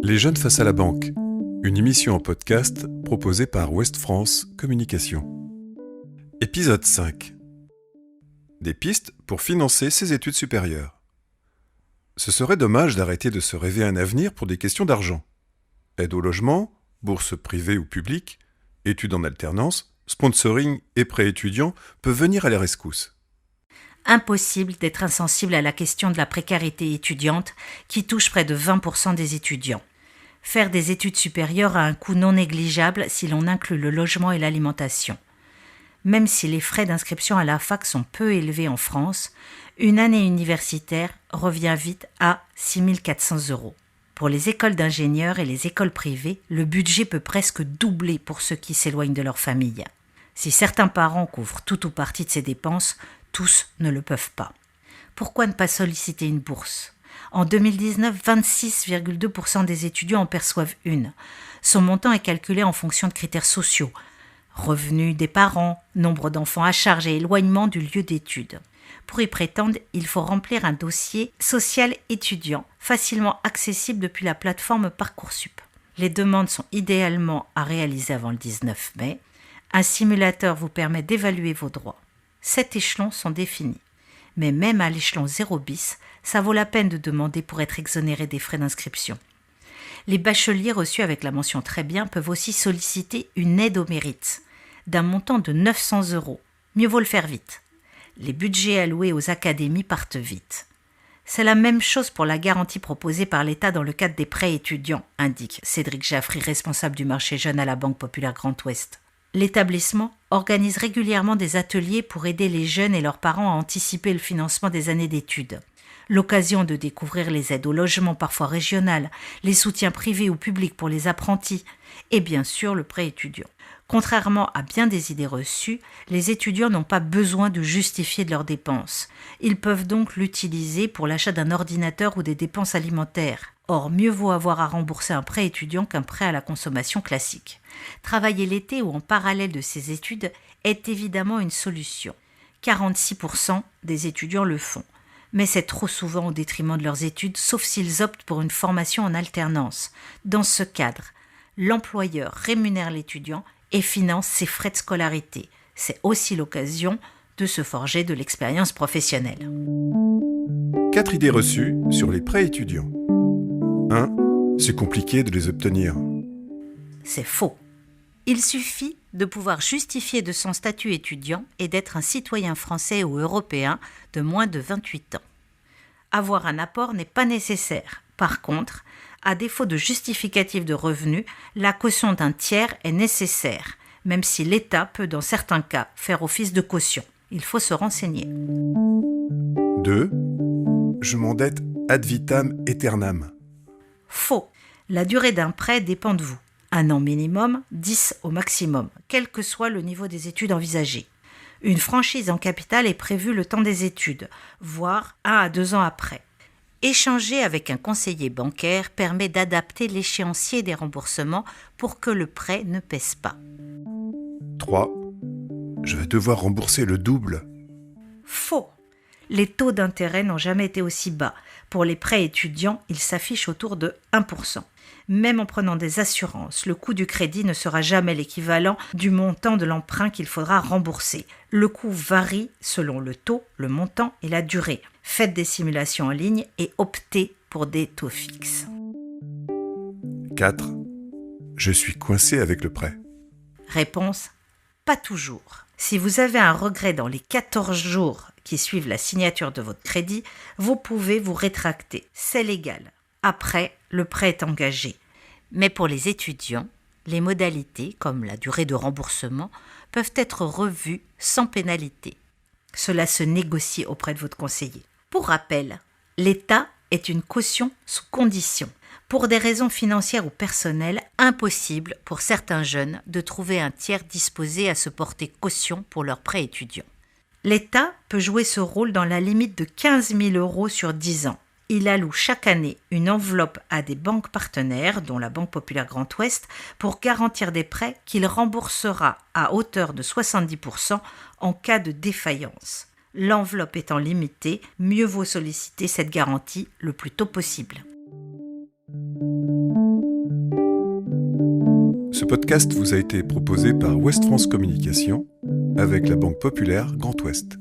Les jeunes face à la banque, une émission en podcast proposée par Ouest France Communication. Épisode 5. Des pistes pour financer ses études supérieures. Ce serait dommage d'arrêter de se rêver un avenir pour des questions d'argent. Aide au logement, bourse privée ou publique, études en alternance, sponsoring et prêts étudiants peuvent venir à la rescousse. Impossible d'être insensible à la question de la précarité étudiante qui touche près de 20% des étudiants. Faire des études supérieures a un coût non négligeable si l'on inclut le logement et l'alimentation. Même si les frais d'inscription à la fac sont peu élevés en France, une année universitaire revient vite à 6 400 €. Pour les écoles d'ingénieurs et les écoles privées, le budget peut presque doubler pour ceux qui s'éloignent de leur famille. Si certains parents couvrent tout ou partie de ces dépenses, tous ne le peuvent pas. Pourquoi ne pas solliciter une bourse ? En 2019, 26,2% des étudiants en perçoivent une. Son montant est calculé en fonction de critères sociaux. Revenus des parents, nombre d'enfants à charge et éloignement du lieu d'études. Pour y prétendre, il faut remplir un dossier social étudiant, facilement accessible depuis la plateforme Parcoursup. Les demandes sont idéalement à réaliser avant le 19 mai. Un simulateur vous permet d'évaluer vos droits. 7 échelons sont définis. Mais même à l'échelon 0 bis, ça vaut la peine de demander pour être exonéré des frais d'inscription. Les bacheliers reçus avec la mention très bien peuvent aussi solliciter une aide au mérite d'un montant de 900 €. Mieux vaut le faire vite. Les budgets alloués aux académies partent vite. C'est la même chose pour la garantie proposée par l'État dans le cadre des prêts étudiants, indique Cédric Jaffry, responsable du marché jeune à la Banque Populaire Grand Ouest. L'établissement organise régulièrement des ateliers pour aider les jeunes et leurs parents à anticiper le financement des années d'études. L'occasion de découvrir les aides au logement parfois régionales, les soutiens privés ou publics pour les apprentis et bien sûr le prêt étudiant. Contrairement à bien des idées reçues, les étudiants n'ont pas besoin de justifier de leurs dépenses. Ils peuvent donc l'utiliser pour l'achat d'un ordinateur ou des dépenses alimentaires. Or, mieux vaut avoir à rembourser un prêt étudiant qu'un prêt à la consommation classique. Travailler l'été ou en parallèle de ses études est évidemment une solution. 46% des étudiants le font. Mais c'est trop souvent au détriment de leurs études, sauf s'ils optent pour une formation en alternance. Dans ce cadre, l'employeur rémunère l'étudiant et finance ses frais de scolarité. C'est aussi l'occasion de se forger de l'expérience professionnelle. 4 idées reçues sur les prêts étudiants. 1. C'est compliqué de les obtenir. C'est faux. Il suffit de pouvoir justifier de son statut étudiant et d'être un citoyen français ou européen de moins de 28 ans. Avoir un apport n'est pas nécessaire. Par contre, à défaut de justificatif de revenus, la caution d'un tiers est nécessaire, même si l'État peut dans certains cas faire office de caution. Il faut se renseigner. 2. Je m'endette ad vitam aeternam. Faux. La durée d'un prêt dépend de vous. 1 an minimum, 10 au maximum, quel que soit le niveau des études envisagées. Une franchise en capital est prévue le temps des études, voire 1 à 2 ans après. Échanger avec un conseiller bancaire permet d'adapter l'échéancier des remboursements pour que le prêt ne pèse pas. 3. Je vais devoir rembourser le double. Faux. Les taux d'intérêt n'ont jamais été aussi bas. Pour les prêts étudiants, ils s'affichent autour de 1%. Même en prenant des assurances, le coût du crédit ne sera jamais l'équivalent du montant de l'emprunt qu'il faudra rembourser. Le coût varie selon le taux, le montant et la durée. Faites des simulations en ligne et optez pour des taux fixes. 4. Je suis coincé avec le prêt. Réponse : pas toujours. Si vous avez un regret dans les 14 jours qui suivent la signature de votre crédit, vous pouvez vous rétracter. C'est légal. Après, le prêt est engagé. Mais pour les étudiants, les modalités, comme la durée de remboursement, peuvent être revues sans pénalité. Cela se négocie auprès de votre conseiller. Pour rappel, l'État est une caution sous condition. Pour des raisons financières ou personnelles, impossible pour certains jeunes de trouver un tiers disposé à se porter caution pour leur prêt étudiant. L'État peut jouer ce rôle dans la limite de 15 000 € sur 10 ans. Il alloue chaque année une enveloppe à des banques partenaires, dont la Banque Populaire Grand Ouest, pour garantir des prêts qu'il remboursera à hauteur de 70% en cas de défaillance. L'enveloppe étant limitée, mieux vaut solliciter cette garantie le plus tôt possible. Ce podcast vous a été proposé par Ouest France Communication avec la Banque Populaire Grand Ouest.